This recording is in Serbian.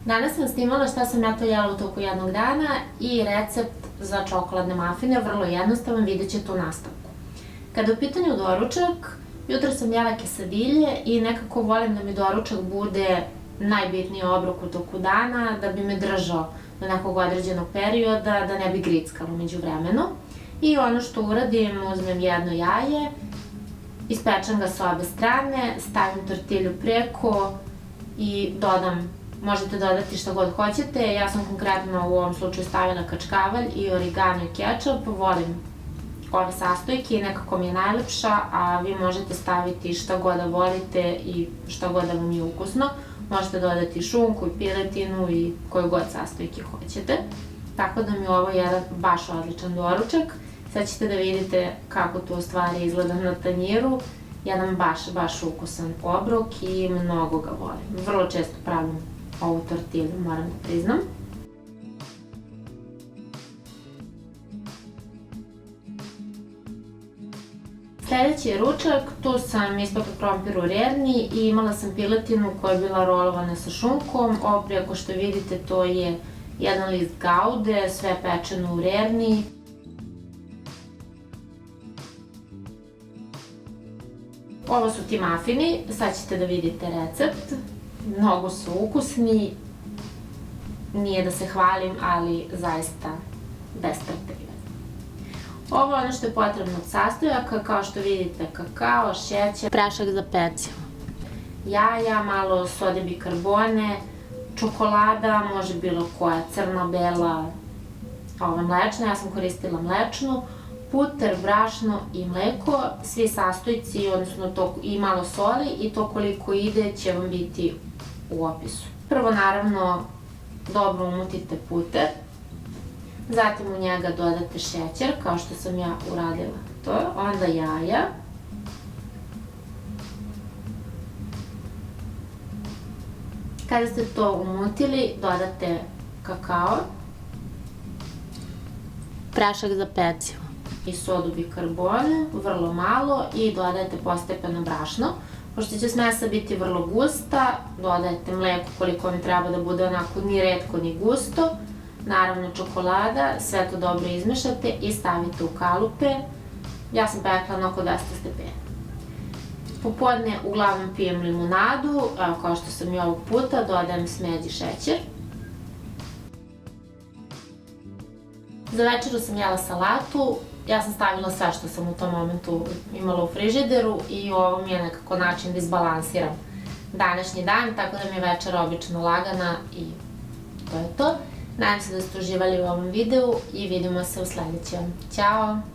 Danas sam snimala šta sam ja to jela u toku jednog dana i recept za čokoladne mafine, vrlo jednostavan, vidjet ćete u nastavku. Kada je u pitanju doručak, jutro sam jela kesadilje i nekako volim da mi doručak bude najbitniji obrok u toku dana, da bi me držao do nekog određenog perioda, da ne bi grickalo među vremenu. I ono što uradim, uzmem jedno jaje, ispečem ga sa obe strane, stavim tortilju preko i dodam, možete dodati šta god hoćete, ja sam konkretno u ovom slučaju stavila kačkavalj i origano i kečap, volim ove sastojke i nekako mi je najlepša, a vi možete staviti šta god da volite i šta god da vam je ukusno. Možete dodati šunku i piletinu i koju god sastojke hoćete. Tako da mi je ovo jedan baš odličan doručak. Sad ćete da vidite kako to u stvari izgleda na tanjiru. Jedan baš ukusan obrok i mnogo ga volim. Vrlo često pravim ovu tortilju, moram da priznam. Sljedeći je ručak, tu sam ispekla krompir u rerni i imala sam piletinu koja je bila rolovana sa šunkom. Ovo prije, ako što vidite, to je jedan list gaude, sve pečeno u rerni. Ovo su ti mafini, sad ćete da vidite recept. Mnogo su ukusni, nije da se hvalim, ali zaista bespreterivani. Ovo je ono što je potrebno od sastojaka, kao što vidite kakao, šećer, prašak za pecivo, jaja, malo sode bikarbone, čokolada, može bilo koja, crna, bela, mlečna, ja sam koristila mlečnu, puter, brašno i mleko, svi sastojci, odnosno i malo soli i to koliko ide će vam biti u opisu. Prvo naravno dobro umutite puter, zatim u njega dodate šećer, kao što sam ja uradila to, onda jaja, kada ste to umutili dodate kakao, prašak za pecivo i sodu bikarbone, vrlo malo, i dodajete postepeno brašno. Pošto će smesa biti vrlo gusta, dodajete mleko koliko vam treba da bude onako ni retko ni gusto, naravno čokolada, sve to dobro izmešate i stavite u kalupe. Ja sam pekla na oko 200 stepeni. Popodne uglavnom pijem limunadu, kao što sam i ovog puta, dodajem smeđi šećer. Za večeru sam jela salatu, ja sam stavila sve što sam u tom momentu imala u frižideru i ovo mi je nekako način da izbalansiram današnji dan, tako da mi je večera obično lagana i to je to. Nadam se da ste uživali u ovom videu i vidimo se u sledećem. Ćao!